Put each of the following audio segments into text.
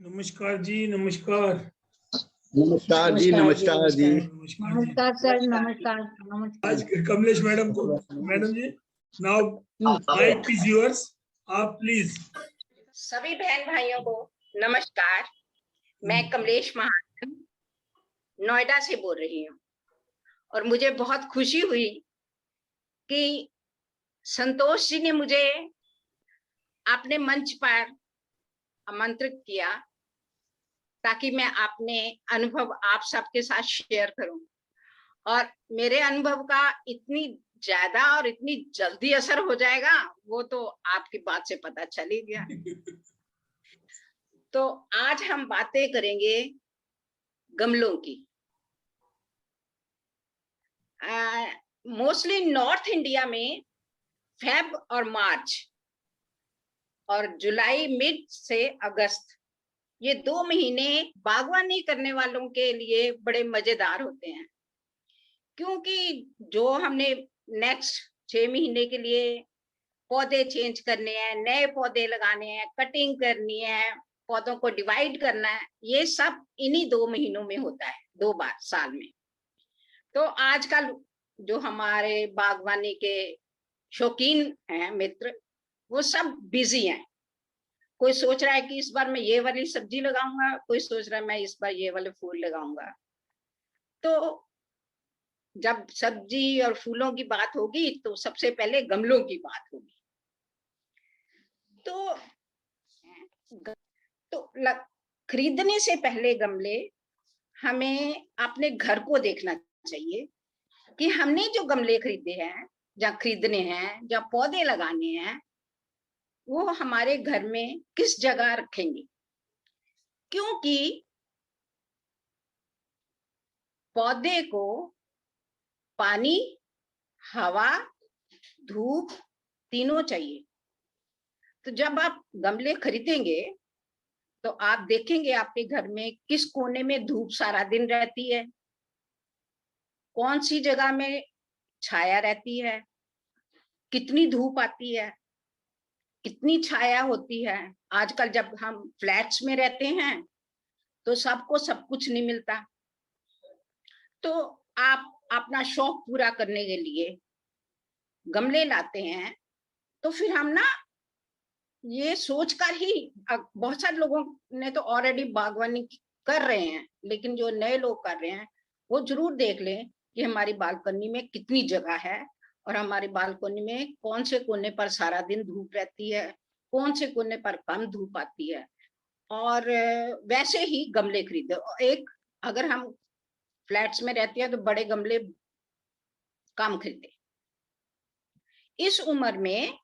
नमस्कार जी, नमस्कार। नमस्कार जी, नमस्कार जी। नमस्कार सर, नमस्कार नमस्कार। आज कमलेश मैडम को, madam ji, now mic is yours, आप प्लीज। सभी बहन भाइयों को नमस्कार। मैं कमलेश महाजन नोएडा से बोल रही हूँ और मुझे बहुत खुशी हुई कि संतोष जी ने मुझे अपने मंच पर आमंत्रित किया ताकि मैं अपने अनुभव आप सबके साथ शेयर करूं। और मेरे अनुभव का इतनी ज्यादा और इतनी जल्दी असर हो जाएगा वो तो आपकी बात से पता चल ही गया। तो आज हम बातें करेंगे गमलों की। मोस्टली नॉर्थ इंडिया में फेब और मार्च और जुलाई मिड से अगस्त, ये 2 महीने बागवानी करने वालों के लिए बड़े मजेदार होते हैं, क्योंकि जो हमने नेक्स्ट 6 महीने के लिए पौधे चेंज करने हैं, नए पौधे लगाने हैं, कटिंग करनी है, पौधों को डिवाइड करना है, ये सब इन्हीं 2 महीनों में होता है, 2 बार साल में। तो आजकल जो हमारे बागवानी के शौकीन हैं मित्र, वो सब बिजी हैं। कोई सोच रहा है कि इस बार मैं ये वाली सब्जी लगाऊंगा, कोई सोच रहा है मैं इस बार ये वाले फूल लगाऊंगा। तो जब सब्जी और फूलों की बात होगी तो सबसे पहले गमलों की बात होगी। तो खरीदने से पहले गमले हमें अपने घर को देखना चाहिए कि हमने जो गमले खरीदे हैं, जहाँ खरीदने हैं, जहाँ पौधे लगाने हैं, वो हमारे घर में किस जगह रखेंगे। क्योंकि पौधे को पानी, हवा, धूप तीनों चाहिए। तो जब आप गमले खरीदेंगे तो आप देखेंगे आपके घर में किस कोने में धूप सारा दिन रहती है, कौन सी जगह में छाया रहती है, कितनी धूप आती है, कितनी छाया होती है। आजकल जब हम फ्लैट्स में रहते हैं तो सबको सब कुछ नहीं मिलता। तो आप अपना शौक पूरा करने के लिए गमले लाते हैं, तो फिर हम ना ये सोचकर ही, बहुत सारे लोगों ने तो ऑलरेडी बागवानी कर रहे हैं, लेकिन जो नए लोग कर रहे हैं वो जरूर देख लें कि हमारी बालकनी में कितनी जगह है और हमारी बालकनी में कौन से कोने पर सारा दिन धूप रहती है, कौन से कोने पर कम धूप आती है, और वैसे ही गमले खरीदे। एक, अगर हम फ्लैट्स में रहते हैं तो बड़े गमले कम खरीदे। इस उम्र में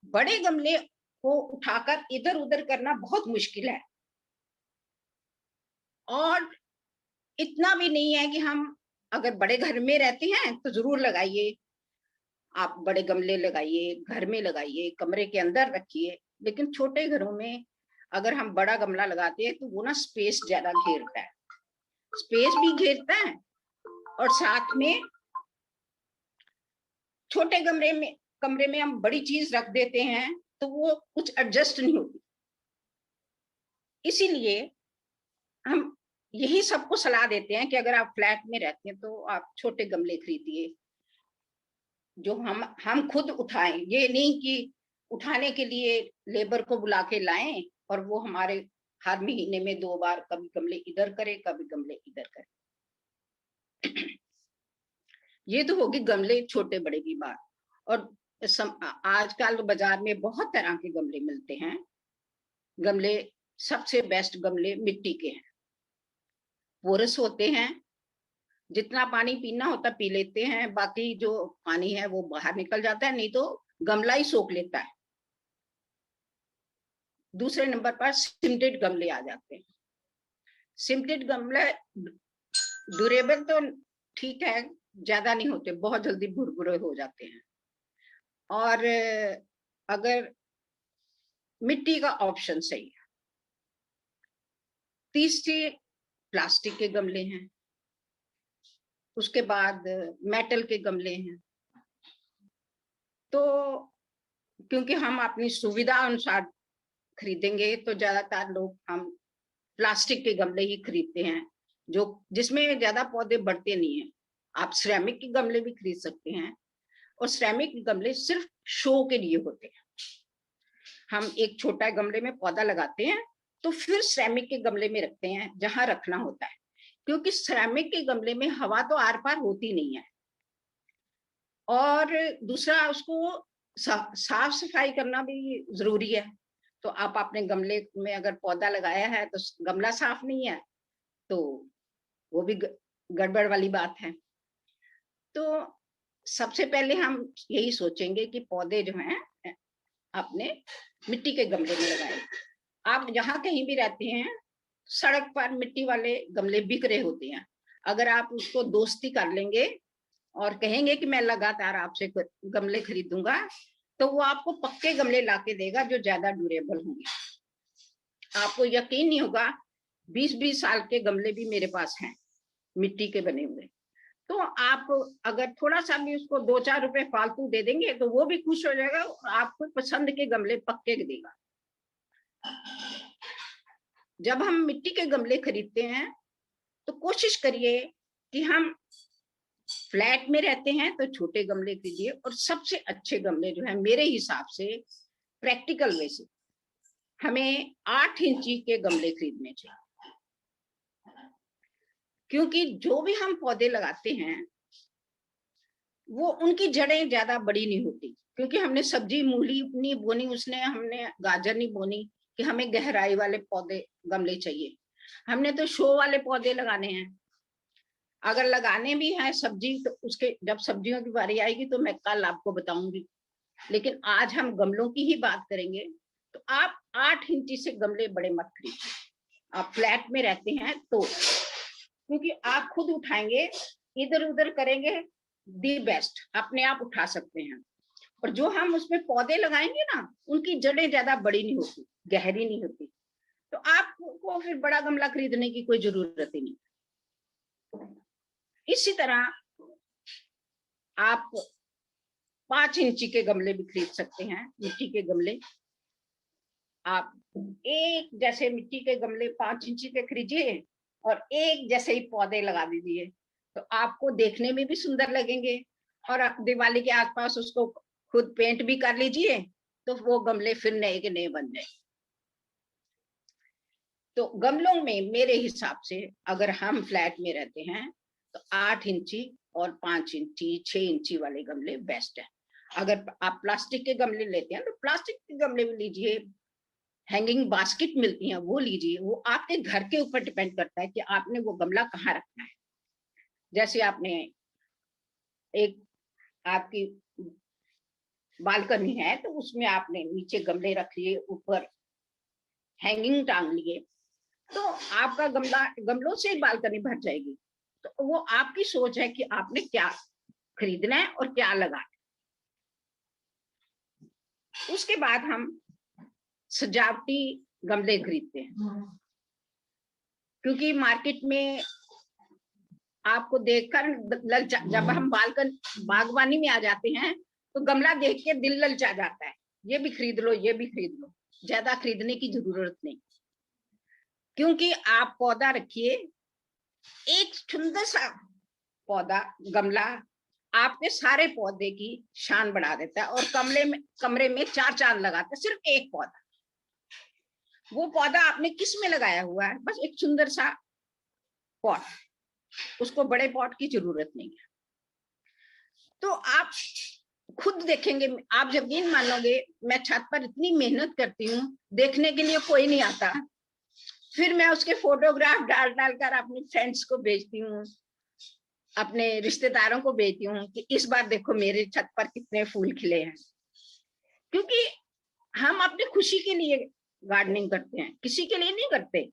बड़े गमले को उठाकर इधर उधर करना बहुत मुश्किल है, और इतना भी नहीं है कि हम अगर बड़े घर में रहते हैं तो जरूर लगाइए, आप बड़े गमले लगाइए, घर में लगाइए, कमरे के अंदर रखिए। लेकिन छोटे घरों में अगर हम बड़ा गमला लगाते हैं तो वो ना स्पेस ज्यादा घेरता है, स्पेस भी घेरता है, और साथ में छोटे कमरे में हम बड़ी चीज रख देते हैं तो वो कुछ एडजस्ट नहीं होती। इसीलिए हम यही सबको सलाह देते हैं कि अगर आप फ्लैट में रहते हैं तो आप छोटे गमले खरीदिए जो हम खुद उठाएं। ये नहीं कि उठाने के लिए लेबर को बुला के लाएं और वो हमारे हर महीने में 2 बार कभी गमले इधर करे, कभी गमले इधर करे। ये तो होगी गमले छोटे बड़े की बात। और आजकल बाजार में बहुत तरह के गमले मिलते हैं। गमले, सबसे बेस्ट गमले मिट्टी के हैं, पोरस होते हैं, जितना पानी पीना होता पी लेते हैं, बाकी जो पानी है वो बाहर निकल जाता है, नहीं तो गमला ही सोख लेता है। दूसरे नंबर पर सिमटेड गमले आ जाते हैं। सिमटेड गमले ड्यूरेबल तो ठीक है, ज्यादा नहीं होते, बहुत जल्दी भुरभुरे हो जाते हैं। और अगर मिट्टी का ऑप्शन सही है। तीसरे प्लास्टिक के गमले हैं, उसके बाद मेटल के गमले हैं। तो क्योंकि हम अपनी सुविधा अनुसार खरीदेंगे तो ज्यादातर लोग हम प्लास्टिक के गमले ही खरीदते हैं, जो जिसमें ज्यादा पौधे बढ़ते नहीं है। आप सिरेमिक के गमले भी खरीद सकते हैं, और सिरेमिक के गमले सिर्फ शो के लिए होते हैं। हम एक छोटा गमले में पौधा लगाते हैं तो फिर सिरेमिक के गमले में रखते हैं जहां रखना होता है, क्योंकि सिरेमिक के गमले में हवा तो आर पार होती नहीं है, और दूसरा उसको साफ सफाई करना भी जरूरी है। तो आप अपने गमले में अगर पौधा लगाया है तो गमला साफ नहीं है तो वो भी गड़बड़ वाली बात है। तो सबसे पहले हम यही सोचेंगे कि पौधे जो हैं अपने मिट्टी के गमले में लगाएं। आप जहाँ कहीं भी रहते हैं, सड़क पर मिट्टी वाले गमले बिक रहे होते हैं। अगर आप उसको दोस्ती कर लेंगे और कहेंगे कि मैं लगातार आपसे गमले खरीदूंगा, तो वो आपको पक्के गमले लाके देगा जो ज्यादा ड्यूरेबल होंगे। आपको यकीन नहीं होगा, 20-20 साल के गमले भी मेरे पास हैं मिट्टी के बने हुए। तो आप अगर थोड़ा सा भी उसको 2-4 रुपए फालतू दे देंगे तो वो भी खुश हो जाएगा और आपको पसंद के गमले पक्के देगा। जब हम मिट्टी के गमले खरीदते हैं तो कोशिश करिए कि हम फ्लैट में रहते हैं तो छोटे गमले खरीदिए, और सबसे अच्छे गमले जो है मेरे हिसाब से प्रैक्टिकल वे से हमें 8 इंची के गमले खरीदने चाहिए। क्योंकि जो भी हम पौधे लगाते हैं वो उनकी जड़ें ज्यादा बड़ी नहीं होती, क्योंकि हमने सब्जी मूली नहीं बोनी, उसने हमने गाजर नहीं बोनी कि हमें गहराई वाले पौधे गमले चाहिए। हमने तो शो वाले पौधे लगाने हैं। अगर लगाने भी है सब्जी तो उसके जब सब्जियों की बारी आएगी तो मैं कल आपको बताऊंगी, लेकिन आज हम गमलों की ही बात करेंगे। तो आप 8 इंची से गमले बड़े मत खरीदिए। आप फ्लैट में रहते हैं तो, क्योंकि आप खुद उठाएंगे, इधर उधर करेंगे, दी बेस्ट अपने आप उठा सकते हैं। और जो हम उसमें पौधे लगाएंगे ना, उनकी जड़ें ज्यादा बड़ी नहीं होती, गहरी नहीं होती, तो आपको फिर बड़ा गमला खरीदने की कोई जरूरत ही नहीं। इसी तरह आप 5 इंची के गमले भी खरीद सकते हैं, मिट्टी के गमले। आप एक जैसे मिट्टी के गमले 5 इंची के खरीदिए और एक जैसे ही पौधे लगा दीजिए, तो आपको देखने में भी सुंदर लगेंगे, और दिवाली के आसपास उसको खुद पेंट भी कर लीजिए तो वो गमले फिर नए के नए बन जाए। तो गमलों में मेरे हिसाब से अगर हम फ्लैट में रहते हैं तो 8 इंची और 5 इंची 6 इंची वाले गमले बेस्ट है। अगर आप प्लास्टिक के गमले लेते हैं तो प्लास्टिक के गमले भी लीजिए, हैंगिंग बास्केट मिलती हैं वो लीजिए। वो आपके घर के ऊपर डिपेंड करता है कि आपने वो गमला कहाँ रखना है। जैसे आपने एक आपकी बालकनी है तो उसमें आपने नीचे गमले रख लिए, ऊपर हैंगिंग टांग लिए, तो आपका गमलों से ही बालकनी भर जाएगी। तो वो आपकी सोच है कि आपने क्या खरीदना है और क्या लगाना है। उसके बाद हम सजावटी गमले खरीदते हैं, क्योंकि मार्केट में आपको देखकर जब हम बागवानी में आ जाते हैं तो गमला देख के दिल ललचा जाता है, ये भी खरीद लो, ये भी खरीद लो। ज्यादा खरीदने की जरूरत नहीं, क्योंकि आप पौधा रखिए, एक सुंदर सा पौधा गमला आपके सारे पौधे की शान बढ़ा देता है, और कमरे में 4 चांद लगाता है सिर्फ एक पौधा। वो पौधा आपने किस में लगाया हुआ है? बस एक सुंदर सा पॉट, उसको बड़े पॉट की जरूरत नहीं है। तो आप खुद देखेंगे, आप यकीन मानोगे, मैं छत पर इतनी मेहनत करती हूँ, देखने के लिए कोई नहीं आता, फिर मैं उसके फोटोग्राफ डाल कर अपने फ्रेंड्स को भेजती हूँ, अपने रिश्तेदारों को भेजती हूँ कि इस बार देखो मेरे छत पर कितने फूल खिले हैं। क्योंकि हम अपनी खुशी के लिए गार्डनिंग करते हैं, किसी के लिए नहीं करते।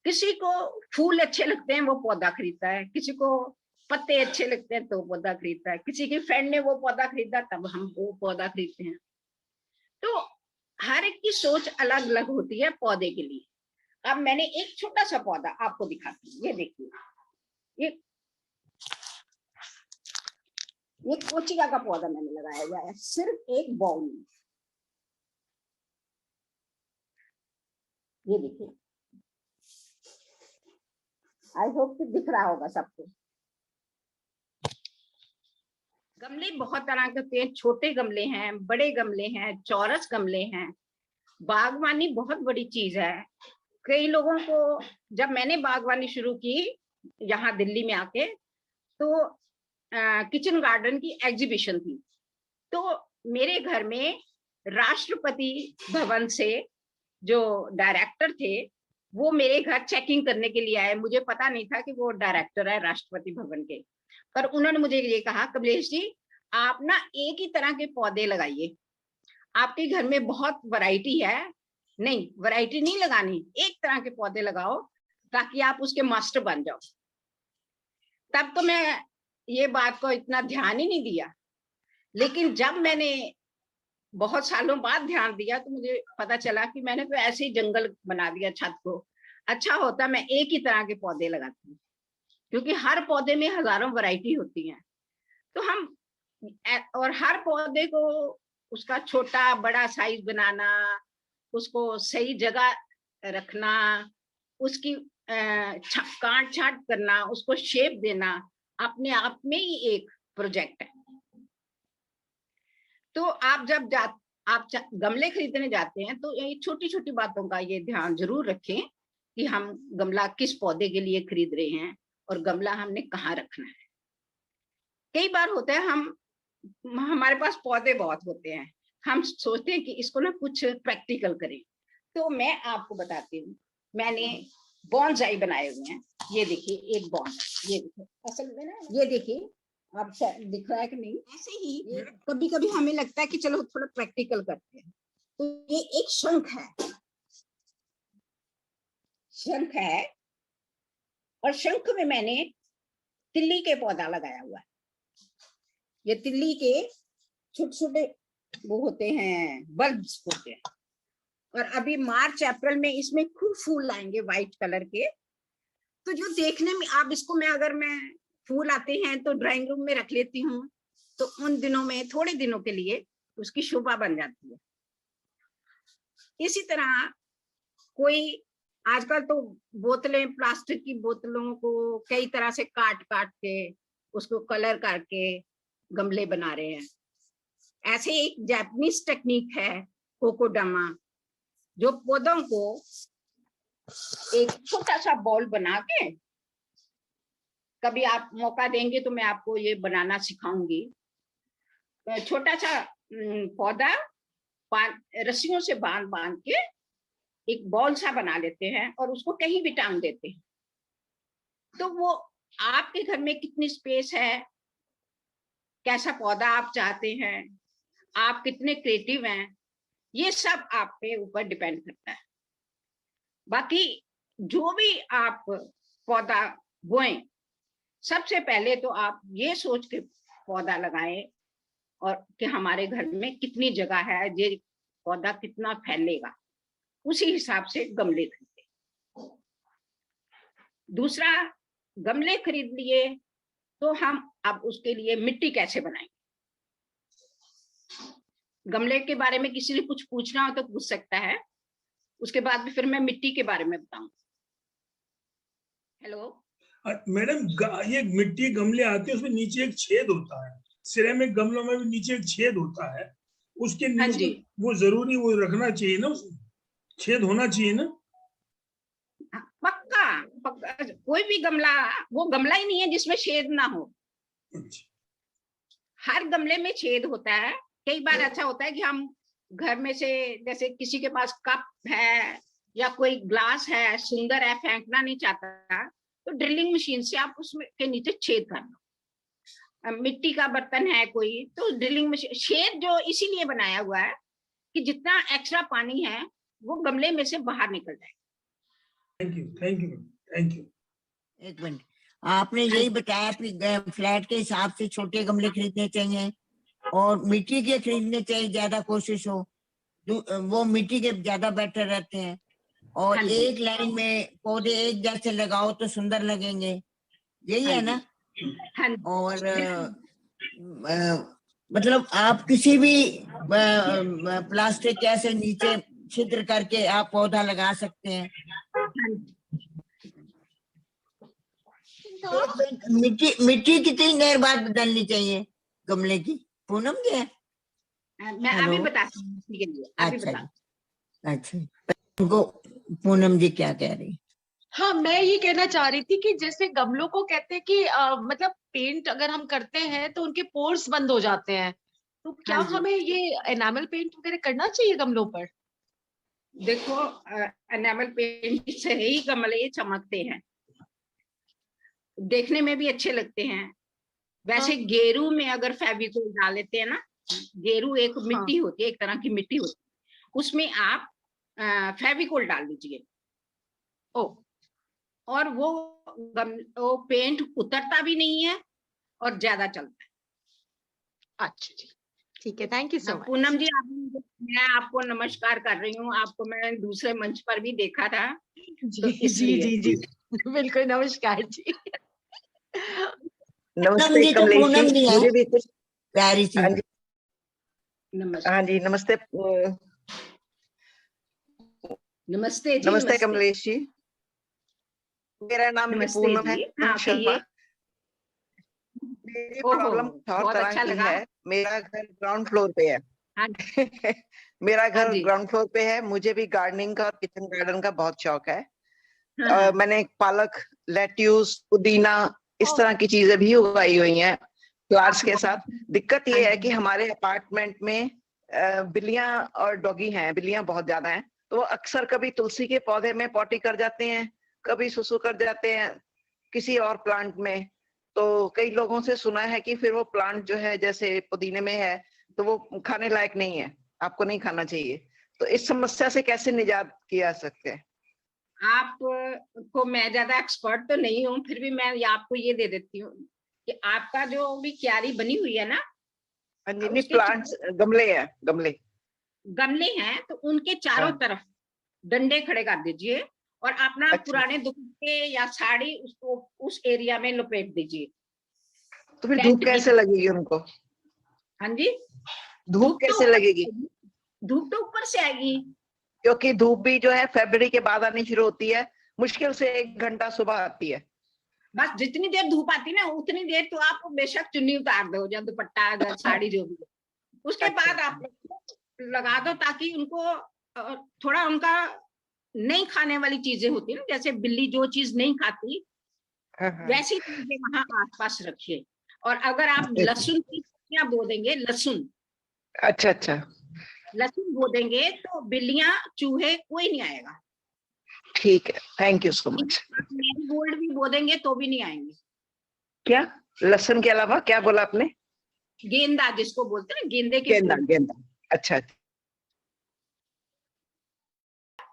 किसी को फूल अच्छे लगते हैं वो पौधा खरीदता है, किसी को पत्ते अच्छे लगते हैं तो पौधा खरीदता है, किसी की फ्रेंड ने वो पौधा खरीदा तब हम वो पौधा खरीदते हैं। तो हर एक की सोच अलग अलग होती है पौधे के लिए। अब मैंने एक छोटा सा पौधा आपको दिखाती हूँ, ये देखिए, ये कोचिका का पौधा मैंने लगाया हुआ है सिर्फ एक बाउल में। ये देखिए, आई होप कि दिख रहा होगा सबको। गमले बहुत तरह के होते हैं, छोटे गमले हैं, बड़े गमले हैं, चौरस गमले हैं। बागवानी बहुत बड़ी चीज है। कई लोगों को, जब मैंने बागवानी शुरू की यहाँ दिल्ली में आके, तो किचन गार्डन की एग्जीबिशन थी, तो मेरे घर में राष्ट्रपति भवन से जो डायरेक्टर थे वो मेरे घर चेकिंग करने के लिए आए। मुझे पता नहीं था कि वो डायरेक्टर है राष्ट्रपति भवन के, पर उन्होंने मुझे ये कहा, कमलेश जी आप ना एक ही तरह के पौधे लगाइए, आपके घर में बहुत वैरायटी है। नहीं, वैरायटी नहीं लगानी, एक तरह के पौधे लगाओ ताकि आप उसके मास्टर बन जाओ। तब तो मैं ये बात को इतना ध्यान ही नहीं दिया, लेकिन जब मैंने बहुत सालों बाद ध्यान दिया तो मुझे पता चला कि मैंने तो ऐसे ही जंगल बना दिया छत को। अच्छा होता मैं एक ही तरह के पौधे लगाती हूँ, क्योंकि हर पौधे में हजारों वैरायटी होती है। तो हम, और हर पौधे को उसका छोटा बड़ा साइज बनाना, उसको सही जगह रखना, उसकी काट छाट करना, उसको शेप देना, अपने आप में ही एक प्रोजेक्ट है। तो आप जब गमले खरीदने जाते हैं तो ये छोटी छोटी बातों का ये ध्यान जरूर रखें कि हम गमला किस पौधे के लिए खरीद रहे हैं और गमला हमने कहाँ रखना है। कई बार होता है हमारे पास पौधे बहुत होते हैं, हम सोचते हैं कि इसको ना कुछ प्रैक्टिकल करें। तो मैं आपको बताती हूँ, मैंने बॉन्साई बनाए हुए हैं। ये देखिए एक बॉन्साई, ये देखिए, असल में ना ये देखिए, आप दिख रहा है कि नहीं? ऐसे ही कभी कभी हमें लगता है कि चलो थोड़ा प्रैक्टिकल करते हैं। तो ये एक शंख है, शंख है, और शंख में मैंने तिल्ली के पौधा लगाया हुआ है। ये तिल्ली के छोटे छोटे वो होते हैं, बल्ब्स होते हैं, और अभी मार्च अप्रैल में इसमें खूब फूल आएंगे व्हाइट कलर के। तो जो देखने में, आप इसको मैं फूल आते हैं तो ड्राइंग रूम में रख लेती हूँ, तो उन दिनों में थोड़े दिनों के लिए उसकी शोभा बन जाती है। इसी तरह कोई आजकल तो बोतलें, प्लास्टिक की बोतलों को कई तरह से काट काट के उसको कलर करके गमले बना रहे हैं। ऐसे एक जापानीज टेक्निक है कोकोडामा, जो पौधों को एक छोटा सा बॉल बना के, कभी आप मौका देंगे तो मैं आपको ये बनाना सिखाऊंगी। छोटा सा पौधा रस्सियों से बांध बांध के एक बॉल सा बना लेते हैं और उसको कहीं भी टांग देते हैं। तो वो आपके घर में कितनी स्पेस है, कैसा पौधा आप चाहते हैं, आप कितने क्रिएटिव हैं, ये सब आप पे ऊपर डिपेंड करता है। बाकी जो भी आप पौधा बोएं, सबसे पहले तो आप ये सोच के पौधा लगाएं और कि हमारे घर में कितनी जगह है, ये पौधा कितना फैलेगा, उसी हिसाब से गमले खरीदें। दूसरा, गमले खरीद लिए तो हम अब उसके लिए मिट्टी कैसे बनाएंगे। गमले के बारे में किसी ने कुछ पूछना हो तो पूछ सकता है, उसके बाद भी फिर मैं मिट्टी के बारे में बताऊं। हेलो मैडम, ये मिट्टी गमले आते हैं, उसमें नीचे एक छेद होता है, सिरेमिक गमलों में भी नीचे एक छेद होता है, उसके नीचे वो जरूरी वो रखना चाहिए ना, उसमें छेद होना चाहिए ना? पक्का पक्का, कोई भी गमला वो गमला ही नहीं है जिसमें छेद ना हो। हर गमले में छेद होता है। कई बार ऐसा होता है कि हम घर में से, जैसे किसी के पास कप है या कोई ग्लास है, सुंदर है, फेंकना नहीं चाहता, तो ड्रिलिंग मशीन से आप उसमें के नीचे छेद कर लो। मिट्टी का बर्तन है कोई, तो ड्रिलिंग मशीन, छेद जो इसीलिए बनाया हुआ है कि जितना एक्स्ट्रा पानी है वो गमले में से बाहर निकल जाए। Thank you, thank you, thank you. एक मिनट, आपने यही बताया कि फ्लैट के हिसाब से छोटे गमले खरीदने चाहिए और मिट्टी के खरीदने चाहिए, ज्यादा कोशिश हो वो मिट्टी के ज्यादा बेटर रहते हैं। और एक लाइन में पौधे एक जैसे लगाओ तो सुंदर लगेंगे, यही है ना? और मतलब आप किसी भी प्लास्टिक ऐसे नीचे छिद्र करके आप पौधा लगा सकते हैं। तो मिट्टी मिट्टी कितनी देर बाद बदलनी चाहिए गमले की, पूनम जी? मैं अभी बताती हूँ के लिए, अभी अच्छा बता। अच्छा, उनको पूनम जी क्या कह रही? हाँ, मैं ये कहना चाह रही थी कि जैसे गमलों को कहते हैं कि मतलब पेंट अगर हम करते हैं तो उनके पोर्स बंद हो जाते हैं, तो क्या हाँ जी। हमें ये एनामल पेंट वगैरह करना चाहिए गमलों पर? देखो, एनामल पेंट से ही गमले चमकते हैं, देखने में भी अच्छे लगते हैं। वैसे हाँ। गेरू में अगर फेविकोल डाल लेते हैं ना, गेरू एक मिट्टी होती है, एक तरह की मिट्टी होती है, उसमें आप फेविकोल डाल दीजिए। और वो पेंट उतरता भी नहीं है और ज्यादा चलता है। अच्छा जी, ठीक है, thank you so much. Poonam ji, मैं आपको नमस्कार कर रही हूँ, आपको मैं दूसरे मंच पर भी देखा था। जी तो जी जी जी, बिल्कुल, नमस्कार जी। पूनम जी तो पूनम जी है, मुझे भी कुछ प्यारी सी। हाँ जी, नमस्ते। हाँ जी, नमस्ते नमस्ते जी। नमस्ते कमलेश जी, मेरा नाम नमस्ते पूनम है, जी। हाँ, शर्मा। कहिए। मेरी ओहो, प्रॉब्लम और बहुत तरह अच्छा की लगा। है। मेरा घर ग्राउंड फ्लोर पे है। हाँ मेरा हाँ घर जी। ग्राउंड फ्लोर पे है। मुझे भी गार्डनिंग का और किचन गार्डन का बहुत शौक है। हाँ, हाँ। मैंने पालक, लेट्यूस, पुदीना, इस तरह की चीजें भी उगाई हुई हैं प्लांट्स के साथ। दिक्कत ये है कि हमारे अपार्टमेंट में बिल्लियां और डॉगी हैं, बिल्लियां बहुत ज्यादा हैं, तो वो अक्सर कभी तुलसी के पौधे में पॉटी कर जाते हैं, कभी सुसु कर जाते हैं किसी और प्लांट में। तो कई लोगों से सुना है कि फिर वो प्लांट जो है, जैसे पुदीने में है, तो वो खाने लायक नहीं है, आपको नहीं खाना चाहिए। तो इस समस्या से कैसे निजात किया जा सकते हैं? आपको मैं ज्यादा एक्सपर्ट तो नहीं हूँ, फिर भी मैं आपको ये दे देती हूँ कि आपका जो भी क्यारी बनी हुई है ना, नहीं, प्लांट्स गमले हैं, गमले हैं, तो उनके चारों हाँ। तरफ डंडे खड़े कर दीजिए और अपना अच्छा। पुराने दुपट्टे या साड़ी उसको उस एरिया में लपेट दीजिए। तो फिर धूप टेंट की कैसे लगेगी उनको? हाँ जी, धूप कैसे लगेगी? धूप तो ऊपर से आएगी, क्योंकि धूप भी जो है फरवरी के बाद आनी शुरू होती है, मुश्किल से 1 घंटा सुबह आती है। बस जितनी देर धूप आती ना, उतनी देर तो आप बेशक चुन्नी उतार दो या दुपट्टा या साड़ी जो भी, उसके अच्छा। बाद आप लगा दो, ताकि उनको थोड़ा उनका नहीं खाने वाली चीजें होती है ना, जैसे बिल्ली जो चीज नहीं खाती, हाँ। वैसी चीजें वहां आसपास रखिए। और अगर आप लहसुन की पत्तियां बो देंगे, अच्छा, लहसुन बो देंगे, तो बिल्लियां, चूहे, कोई नहीं आएगा। ठीक है, थैंक यू सो मच। आप मैरीगोल्ड भी बो देंगे तो भी नहीं आएंगे। क्या लहसुन के अलावा क्या बोला आपने? गेंदा जिसको बोलते हैं ना, गेंदे के फूल। गेंदा, अच्छा।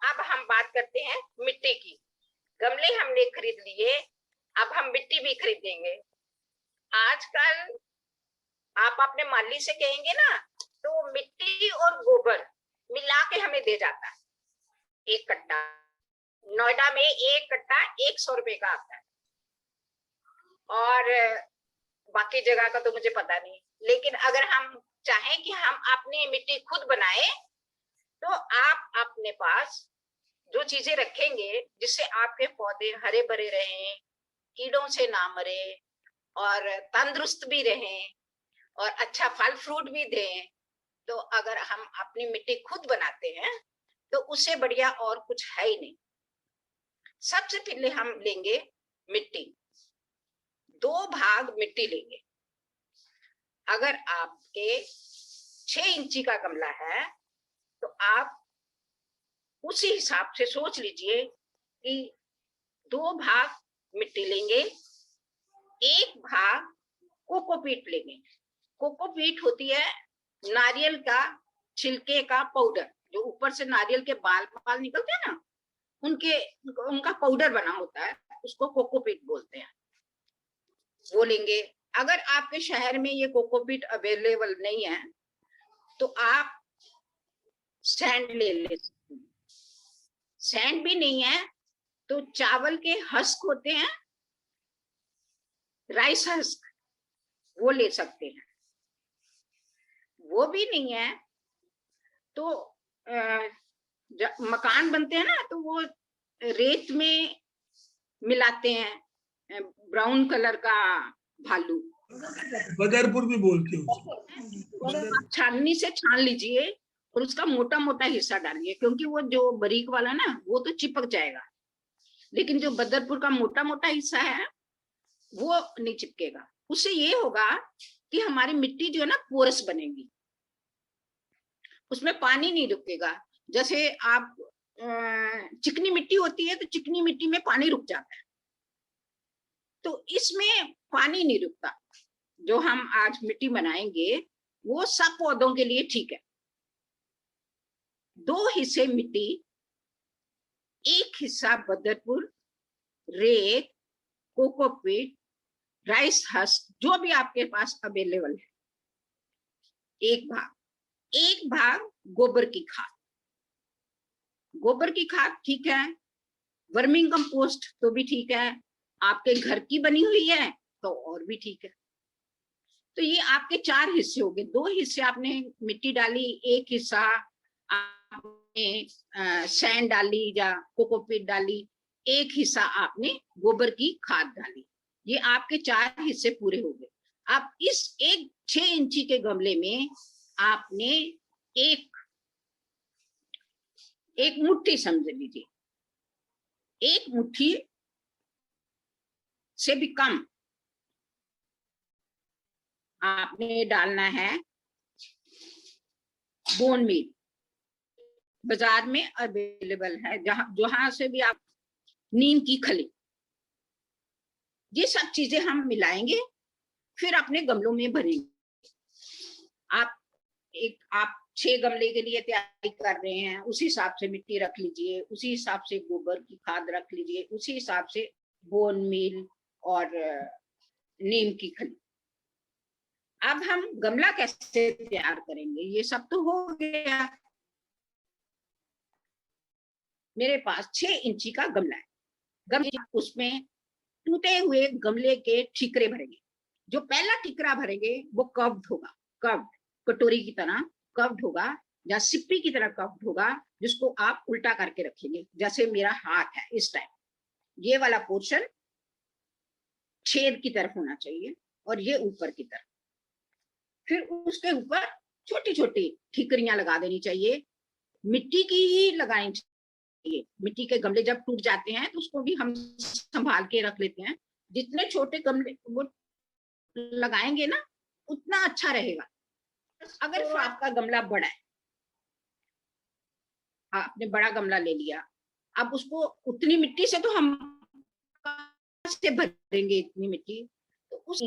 अब हम बात करते हैं मिट्टी की। गमले हमने खरीद लिए, अब हम मिट्टी भी खरीदेंगे। आजकल आप अपने माली से कहेंगे ना, तो मिट्टी और गोबर मिला के हमें दे जाता है 1 कट्टा। नोएडा में 1 कट्टा 100 रुपए का आता है, और बाकी जगह का तो मुझे पता नहीं। लेकिन अगर हम चाहें कि हम अपनी मिट्टी खुद बनाए, तो आप अपने पास जो चीजें रखेंगे जिससे आपके पौधे हरे भरे रहें, कीड़ों से ना मरे और तंदुरुस्त भी रहें और अच्छा फल फ्रूट भी दें, तो अगर हम अपनी मिट्टी खुद बनाते हैं तो उससे बढ़िया और कुछ है ही नहीं। सबसे पहले हम लेंगे मिट्टी, 2 भाग मिट्टी लेंगे। अगर आपके 6 इंची का गमला है, तो आप उसी हिसाब से सोच लीजिए कि 2 भाग मिट्टी लेंगे, 1 भाग कोकोपीट लेंगे। कोकोपीट होती है नारियल का छिलके का पाउडर, जो ऊपर से नारियल के बाल निकलते हैं ना, उनका पाउडर बना होता है, उसको कोकोपीट बोलते हैं, वो लेंगे। अगर आपके शहर में ये कोकोपीट अवेलेबल नहीं है, तो आप सैंड ले लेते हैं। सैंड भी नहीं है तो चावल के हस्क होते हैं, राइस हस्क, वो ले सकते हैं। वो भी नहीं है तो मकान बनते हैं ना, तो वो रेत में मिलाते हैं ब्राउन कलर का भालू, बदरपुर भी बोलते हैं। आप छाननी से छान लीजिए और उसका मोटा मोटा हिस्सा डालिए, क्योंकि वो जो बारीक वाला ना वो तो चिपक जाएगा, लेकिन जो बदरपुर का मोटा मोटा हिस्सा है वो नहीं चिपकेगा। उससे ये होगा कि हमारी मिट्टी जो है ना पोरस बनेगी, उसमें पानी नहीं रुकेगा। जैसे आप चिकनी मिट्टी होती है तो चिकनी मिट्टी में पानी रुक जाता है, तो इसमें पानी नहीं रुकता। जो हम आज मिट्टी बनाएंगे वो सब पौधों के लिए ठीक है। 2 हिस्से मिट्टी, 1 हिस्सा बदरपुर, रेत, कोकोपीट, राइस हस्क, जो भी आपके पास अवेलेबल है, एक भाग गोबर की खाद। गोबर की खाद ठीक है, वर्मिंग कंपोस्ट तो भी ठीक है, आपके घर की बनी हुई है तो और भी ठीक है। तो ये आपके 4 हिस्से हो गए। 2 हिस्से आपने मिट्टी डाली, 1 हिस्सा आपने सैंड डाली या कोकोपीट डाली, 1 हिस्सा आपने गोबर की खाद डाली। ये आपके 4 हिस्से पूरे हो गए। अब इस 6 इंची के गमले में आपने एक मुट्ठी समझ लीजिए, 1 मुट्ठी से भी कम आपने डालना है बोन मील। बाजार में अवेलेबल है, जहां से भी आप, नीम की खली, ये सब चीजें हम मिलाएंगे, फिर अपने गमलों में भरेंगे। आप 6 गमले के लिए तैयारी कर रहे हैं, उसी हिसाब से मिट्टी रख लीजिए, उसी हिसाब से गोबर की खाद रख लीजिए, उसी हिसाब से बोन मील और नीम की खली। अब हम गमला कैसे तैयार करेंगे, ये सब तो हो गया। मेरे पास 6 इंची का गमला है, उसमें टूटे हुए गमले के ठीकरे भरेंगे। जो पहला ठीकरा भरेंगे वो कर्व्ड होगा, कर्व्ड, कटोरी की तरह कर्व्ड होगा या सिप्पी की तरह कर्व्ड होगा, जिसको आप उल्टा करके रखेंगे, जैसे मेरा हाथ है इस टाइप। ये वाला पोर्शन छेद की तरफ होना चाहिए और ये ऊपर की तरफ। फिर उसके ऊपर छोटी छोटी ठीकरियां लगा देनी चाहिए, मिट्टी की ही लगानी चाहिए। मिट्टी के गमले जब टूट जाते हैं तो उसको भी हम संभाल के रख लेते हैं। जितने छोटे गमले वो लगाएंगे ना उतना अच्छा रहेगा। अगर आपका गमला बड़ा है, आपने बड़ा गमला ले लिया, अब उसको उतनी मिट्टी से तो हम से भरेंगे, इतनी मिट्टी तो उस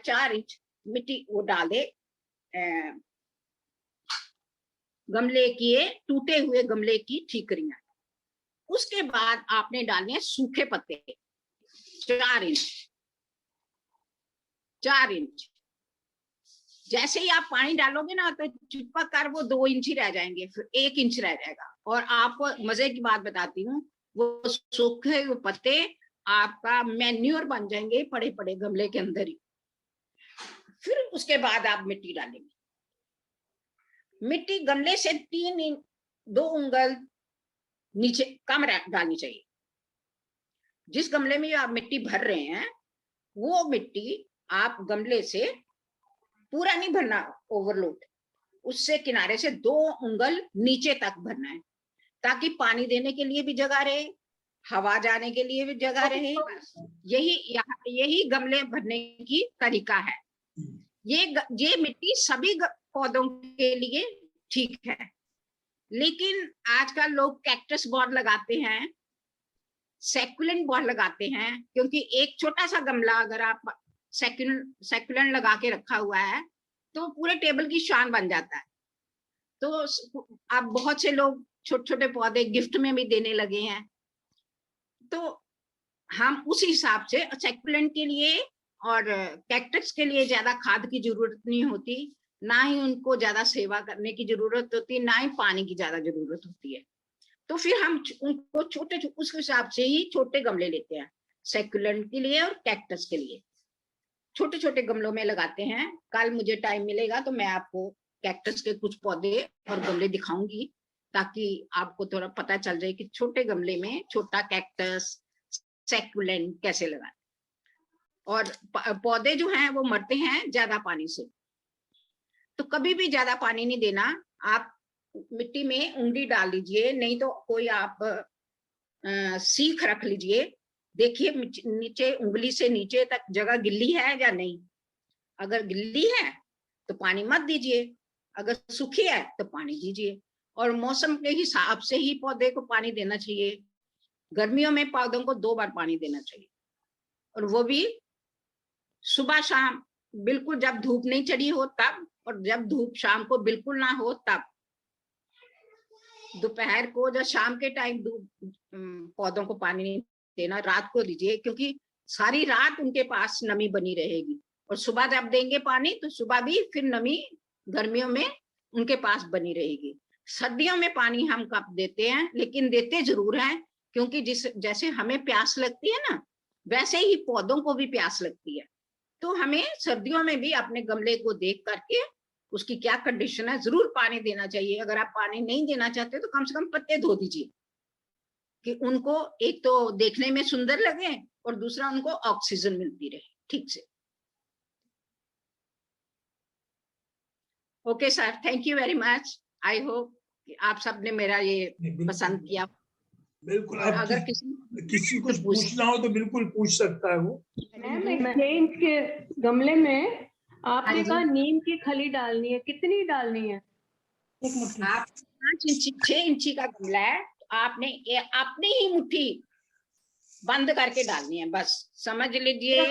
4 इंच मिट्टी वो डाल दे गमले की, टूटे हुए गमले की ठीकरियां। उसके बाद आपने डालने हैं सूखे पत्ते 4 इंच। जैसे ही आप पानी डालोगे ना तो चिपक कर वो 2 इंच ही रह जाएंगे, फिर 1 इंच रह जाएगा। और आपको मजे की बात बताती हूँ, वो सूखे हुए पत्ते आपका मैन्योर बन जाएंगे पड़े पड़े गमले के अंदर ही। फिर उसके बाद आप मिट्टी डालेंगे। मिट्टी गमले से 2 उंगल नीचे कम डालनी चाहिए। जिस गमले में आप मिट्टी भर रहे हैं वो मिट्टी आप गमले से पूरा नहीं भरना, ओवरलोड, उससे किनारे से 2 उंगल नीचे तक भरना है, ताकि पानी देने के लिए भी जगह रहे, हवा जाने के लिए भी जगह रहे। यही गमले भरने की तरीका है। ये मिट्टी सभी पौधों के लिए ठीक है, लेकिन आजकल लोग कैक्टस बॉर्ड लगाते हैं, सैकुलेंट बॉर्ड लगाते हैं, क्योंकि एक छोटा सा गमला अगर आप सैकुलेंट लगा के रखा हुआ है तो पूरे टेबल की शान बन जाता है। तो अब बहुत से लोग छोटे छोटे पौधे गिफ्ट में भी देने लगे हैं। तो हम उस हिसाब से सैकुलेंट के लिए और कैक्टस के लिए ज्यादा खाद की जरूरत नहीं होती, ना ही उनको ज्यादा सेवा करने की जरूरत होती, ना ही पानी की ज्यादा जरूरत होती है। तो फिर हम उनको उस हिसाब से ही छोटे गमले लेते हैं, सैकुलेंट के लिए और कैक्टस के लिए छोटे छोटे गमलों में लगाते हैं। कल मुझे टाइम मिलेगा तो मैं आपको कैक्टस के कुछ पौधे और गमले दिखाऊंगी ताकि आपको थोड़ा पता चल जाए कि छोटे गमले में छोटा कैक्टस सैकुलेंट कैसे लगाएं। और पौधे जो हैं वो मरते हैं ज्यादा पानी से, तो कभी भी ज्यादा पानी नहीं देना। आप मिट्टी में उंगली डाल लीजिए, नहीं तो कोई आप सीख रख लीजिए, देखिए नीचे उंगली से नीचे तक जगह गिल्ली है या नहीं। अगर गिल्ली है तो पानी मत दीजिए, अगर सूखी है तो पानी दीजिए। और मौसम के हिसाब से ही पौधे को पानी देना चाहिए। गर्मियों में पौधों को 2 बार पानी देना चाहिए, और वो भी सुबह शाम, बिल्कुल जब धूप नहीं चढ़ी हो तब, और जब धूप शाम को बिल्कुल ना हो तब। दोपहर को या शाम के टाइम पौधों को पानी नहीं देना, रात को दीजिए, क्योंकि सारी रात उनके पास नमी बनी रहेगी। और सुबह जब देंगे पानी तो सुबह भी फिर नमी गर्मियों में उनके पास बनी रहेगी। सर्दियों में पानी हम कब देते हैं, लेकिन देते जरूर हैं, क्योंकि जैसे हमें प्यास लगती है ना, वैसे ही पौधों को भी प्यास लगती है। तो हमें सर्दियों में भी अपने गमले को देख करके उसकी क्या कंडीशन है जरूर पानी देना चाहिए। अगर आप पानी नहीं देना चाहते तो कम से कम पत्ते धो दीजिए, कि उनको एक तो देखने में सुंदर लगे और दूसरा उनको ऑक्सीजन मिलती रहे ठीक से। Okay sir, thank you very much. I hope आप सबने मेरा ये पसंद किया। बिल्कुल। अगर किसी कुछ पूछना हो तो बिल्कुल पूछ सकता है वो। मैम, 6 इंच के गमले में आपने कहा नीम की खली डालनी है, कितनी डालनी है? आप 5 इंची 6 इंची का गमला है, तो आपने अपनी ही मुट्ठी बंद करके डालनी है, बस समझ लीजिए।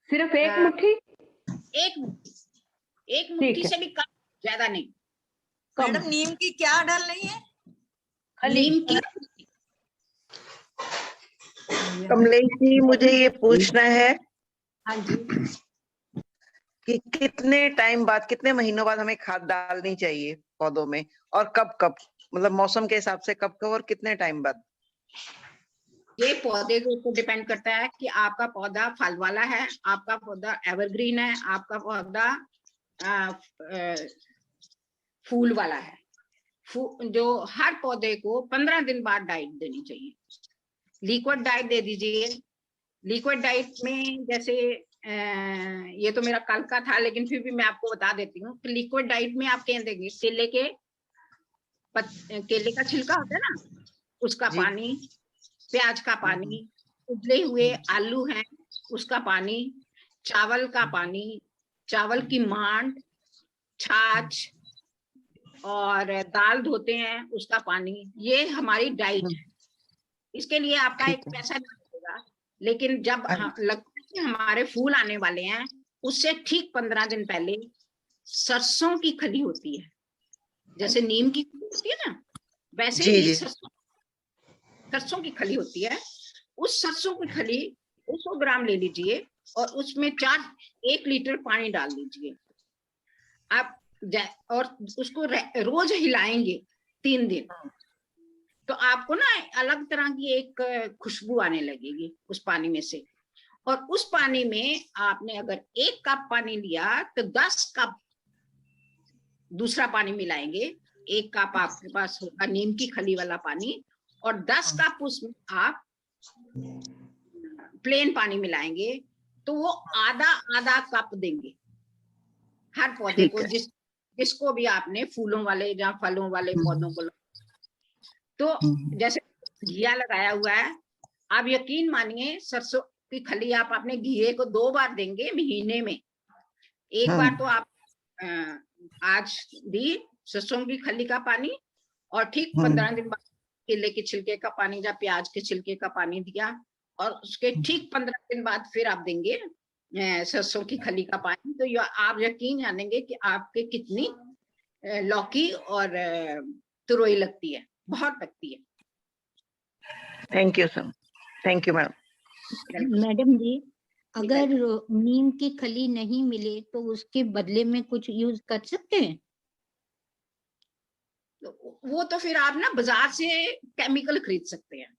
सिर्फ एक मुट्ठी? एक मुट्ठी से भी कम, ज्यादा नहीं। मैडम नीम की क्या डालनी है? नीम की। कमलेश जी, मुझे ये पूछना है हाँ जी, कि कितने टाइम बाद, कितने महीनों बाद हमें खाद डालनी चाहिए पौधों में, और कब कब, मतलब मौसम के हिसाब से कब कब और कितने टाइम बाद? ये पौधे के ऊपर डिपेंड करता है कि आपका पौधा फल वाला है, आपका पौधा एवरग्रीन है, आपका पौधा फूल वाला है। जो हर पौधे को 15 दिन बाद डाइट देनी चाहिए। लिक्विड डाइट दे दीजिए। लिक्विड डाइट में जैसे ये तो मेरा कल का था, लेकिन फिर भी मैं आपको बता देती हूँ कि लिक्विड डाइट में आप क्या देंगे, केले का छिलका होता है ना, उसका पानी, प्याज का पानी, उबले हुए आलू हैं उसका पानी, चावल का पानी, चावल की मांड, छाछ, और दाल धोते हैं उसका पानी, ये हमारी डाइट है। इसके लिए आपका एक पैसा लगेगा, लेकिन जब लगता है कि हमारे फूल आने वाले हैं, उससे ठीक 15 दिन पहले सरसों की खली होती है, जैसे नीम की खली होती है ना, वैसे ही सरसों की खली होती है। उस सरसों की खली 200 ग्राम ले लीजिए और उसमें 1 लीटर पानी डाल दीजिए आप, और उसको रोज हिलाएंगे 3 दिन, तो आपको ना अलग तरह की एक खुशबू आने लगेगी उस पानी में से। और उस पानी में आपने अगर 1 कप पानी लिया तो 10 कप दूसरा पानी मिलाएंगे। 1 कप आपके पास होगा नीम की खली वाला पानी, और 10 कप उसमें आप प्लेन पानी मिलाएंगे, तो वो आधा कप देंगे हर पौधे को, जिसको भी आपने फूलों वाले या फलों वाले पौधों को। तो जैसे घिया लगाया हुआ है, आप यकीन मानिए सरसों की खली आप अपने घिए को 2 बार देंगे महीने में। एक बार तो आप आज दी सरसों की खली का पानी, और ठीक 15 दिन बाद केले के छिलके का पानी या प्याज के छिलके का पानी दिया, और उसके ठीक 15 दिन बाद फिर आप देंगे सरसों की खली का पानी। तो आप यकीन जानेंगे कि आपके कितनी लौकी और तुरई लगती है, बहुत लगती है। Thank you sir, thank you madam. Madam जी, अगर नीम की खली नहीं मिले तो उसके बदले में कुछ यूज कर सकते हैं? वो तो फिर आप ना बाजार से केमिकल खरीद सकते हैं।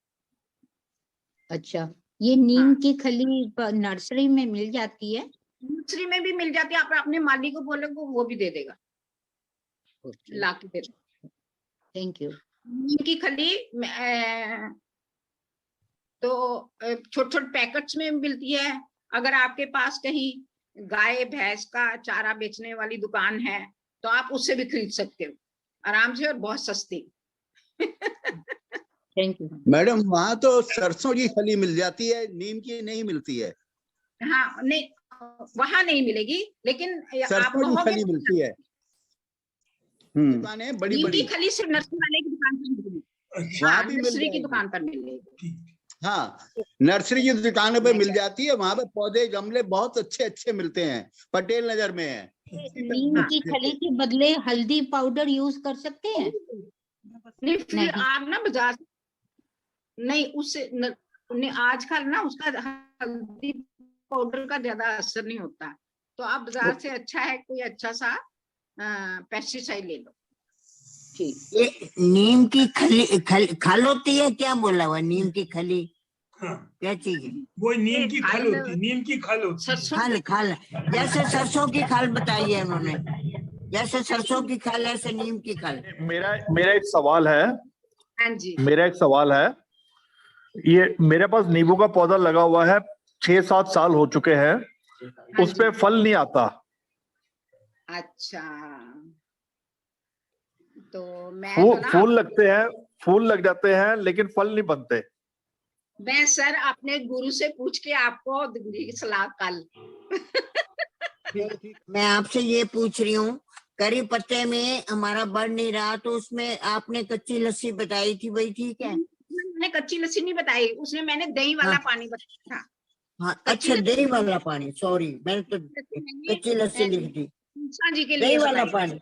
अच्छा, ये नीम की खली नर्सरी में मिल जाती है? नर्सरी में भी मिल जाती है, आप अपने माली को बोलोगे वो भी दे देगा, ला के दे देगा। Thank you. नीम की खली तो छोटे छोटे पैकेट्स में मिलती है। अगर आपके पास कहीं गाय भैंस का चारा बेचने वाली दुकान है तो आप उससे भी खरीद सकते हो आराम से और बहुत सस्ती। थैंक यू मैडम, वहाँ तो सरसों की खली मिल जाती है, नीम की नहीं मिलती है। हाँ नहीं, वहां नहीं मिलेगी, लेकिन आप सरसों की खली मिलती है। दुकानें बड़ी नीम की बड़ी, खली सिर्फ नर्सरी वाले की दुकान पर मिलेगी। वहाँ भी मिल नर्सरी की जाएगी। दुकान पर मिलेगी। हाँ, नर्सरी की दुकानों पे मिल जाती है। वहाँ पे पौधे गमले बहुत अच्छे अच्छे मिलते हैं। पटेल नगर में है। नीम की खली के बदले हल्दी पाउडर यूज कर सकते हैं? नहीं, फिर आप ना बाजार नहीं, उससे आजकल ना उसका हल्दी पाउडर का ज्यादा असर नहीं होता, तो आप बाजार से अच्छा है कोई अच्छा सा पेस्टिसाइड ले लो। ये नीम की खल होती है, क्या बोला हुआ? नीम की खली क्या चीज है? वो नीम की खल होती है, नीम की खल होती है। खल जैसे सरसों की खल बताई है उन्होंने, जैसे सरसों की खल ऐसे नीम की खल। मेरा एक सवाल है। हाँ जी, मेरा एक सवाल है। ये मेरे पास नींबू का पौधा लगा हुआ है, 6-7 साल हो चुके हैं, उस पे फल नहीं आता। अच्छा, तो मैं फूल लगते हैं, फूल लग जाते हैं, लेकिन फल नहीं बनते। मैं सर अपने गुरु से पूछ के आपको दूंगी सलाह कल। मैं आपसे ये पूछ रही हूँ, करी पत्ते में हमारा बढ़ नहीं रहा, तो उसमें आपने कच्ची लस्सी बताई थी, वही ठीक है? मैंने कच्ची लस्सी नहीं बताई, उसमें मैंने दही वाला पानी बताया था। हाँ, अच्छा, दही वाला पानी, सॉरी, मैंने तो कच्ची लस्सी लिख दी। जी के लिए दही वाला पानी,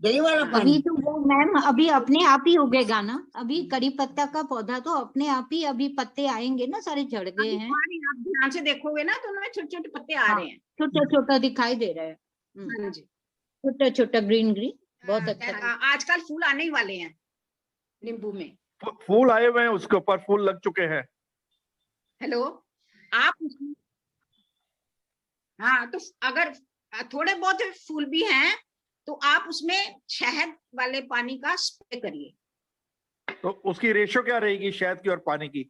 दही वाला पानी। अभी तो वो मैम अभी अपने आप ही उगेगा ना, अभी करी पत्ता का पौधा तो अपने आप ही अभी पत्ते आएंगे ना, सारे झड़ गए हैं। आप ध्यान से देखोगे ना तो उनमें छोटे छोटे पत्ते आ रहे हैं, छोटा छोटा दिखाई दे रहा है। हाँ जी, छोटा छोटा ग्रीन ग्रीन, बहुत अच्छा। आजकल फूल आने ही वाले हैं नींबू में। फूल आए हुए हैं, उसके ऊपर फूल लग चुके हैं। हेलो, आप हाँ, तो अगर थोड़े बहुत फूल भी हैं तो आप उसमें शहद वाले पानी का स्प्रे करिए। तो उसकी रेशियो क्या रहेगी शहद की और पानी की?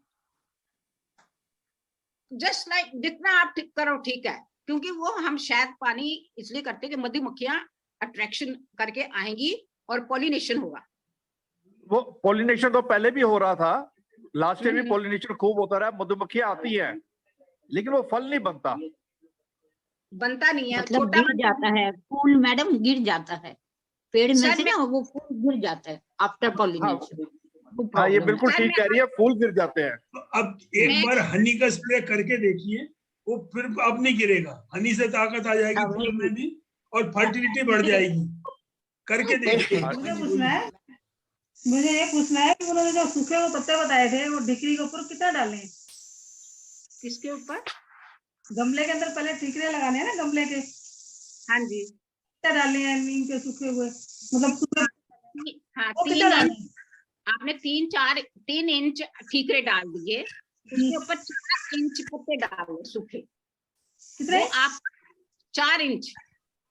जस्ट लाइक जितना आप ठीक करो ठीक है, क्योंकि वो हम शहद पानी इसलिए करते हैं कि मधुमक्खियां अट्रैक्शन करके आएंगी और पॉलिनेशन होगा। वो पॉलिनेशन तो पहले भी हो रहा था, लास्ट ईयर भी पॉलिनेशन खूब होता रहा, मधुमक्खियां आती हैं, लेकिन वो फल नहीं बनता नहीं है, मतलब गिर जाता है फूल मैडम, गिर जाता है पेड़ में से ना, वो फूल गिर जाता है आफ्टर पॉलिनेशन। हाँ, ये बिल्कुल ठीक कह रही है, फूल गिर जाते हैं। तो अब एक बार हनी का स्प्रे करके देखिए, वो फिर अब नहीं गिरेगा। हनी से ताकत आ जाएगी फूल में भी और फर्टिलिटी बढ़ जाएगी। करके देखिए। मुझे ये पूछना है कि उन्होंने जो सूखे वो पत्ते बताए थे, वो ढिकरी के ऊपर कितना डालें? किसके ऊपर? गमले के अंदर पहले ठीकरे लगाने हैं ना, गमले के। हाँ जी, क्या डालने हैं नीम के सूखे हुए, मतलब सूखे? हाँ, 3 इंच आपने 3 इंच ठीकरे डाल दिए, उसके ऊपर 4 इंच पत्ते डाल दो सूखे। कितने? आप 4 इंच।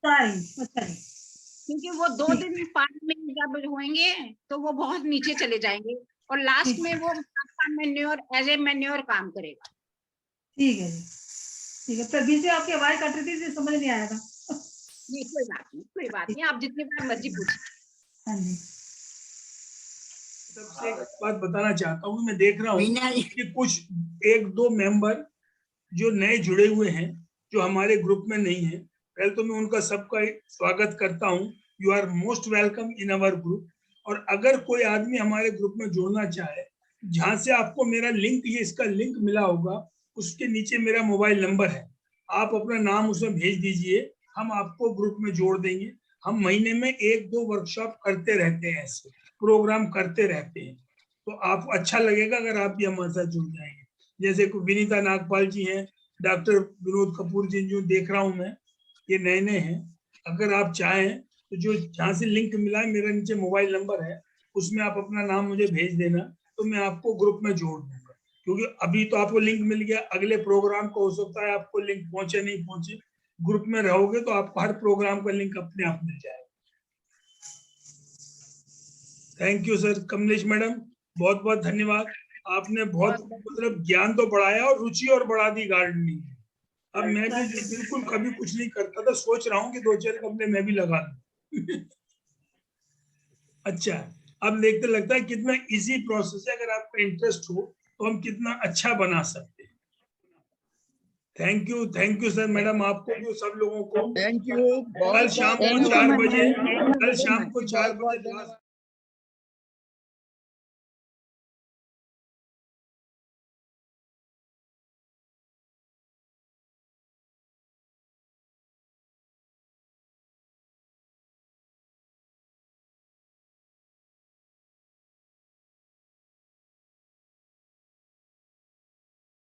4 इंच, अच्छा जी। क्योंकि वो 2 दिन पानी में जब होंगे तो वो बहुत नीचे चले जाएंगे और लास्ट में वो मैन्योर एज ए मैन्योर काम करेगा। ठीक है जी, ठीक है। तो बीच में आपकी आवाज कट रही थी, समझ नहीं आया था। नहीं, कोई बात नहीं, आप जितनी बार मर्जी पूछिए। हाँ जी। सबसे एक बात बताना चाहता हूँ, मैं देख रहा हूँ कि कुछ 1-2 मेंबर जो नए जुड़े हुए हैं, जो हमारे ग्रुप में नहीं है। पहले तो मैं उनका सबका स्वागत करता हूँ। You are most welcome in our group. और अगर कोई आदमी हमारे ग्रुप में जुड़ना चाहे, जहाँ से आपको मेरा लिंक, ये इसका लिंक मिला होगा, उसके नीचे मेरा मोबाइल नंबर है। आप अपना नाम उसमें भेज दीजिए, हम आपको ग्रुप में जोड़ देंगे। हम महीने में 1-2 वर्कशॉप करते रहते हैं, ऐसे प्रोग्राम करते रहते हैं। तो आपको अच्छा लगेगा अगर आप भी हमारे साथ जुड़ जाएंगे। जैसे विनीता नागपाल जी हैं, डॉक्टर विनोद कपूर जी, जो देख रहा हूँ मैं, ये नए नए हैं। अगर आप चाहें तो जो जहाँ से लिंक मिला है, मेरा नीचे मोबाइल नंबर है, उसमें आप अपना नाम मुझे भेज देना, तो मैं आपको ग्रुप में जोड़ दूंगा। क्योंकि अभी तो आपको लिंक मिल गया, अगले प्रोग्राम को हो सकता है आपको लिंक पहुंचे नहीं पहुंचे। ग्रुप में रहोगे तो आपको हर प्रोग्राम का लिंक अपने आप मिल जाएगा। Thank you sir. Kamlesh madam बहुत बहुत धन्यवाद, आपने बहुत मतलब ज्ञान तो बढ़ाया और रुचि और बढ़ा दी गार्डनिंग। अब मैं भी बिल्कुल कभी कुछ नहीं करता था, सोच रहा हूँ कि 2-4 गमले मैं भी लगा लूं। अच्छा, अब देखते लगता है कितना इजी प्रोसेस है, अगर आपका इंटरेस्ट हो तो हम कितना अच्छा बना सकते हैं। Thank you sir. मैडम आपको भी, सब लोगों को थैंक यू। कल शाम को 4 बजे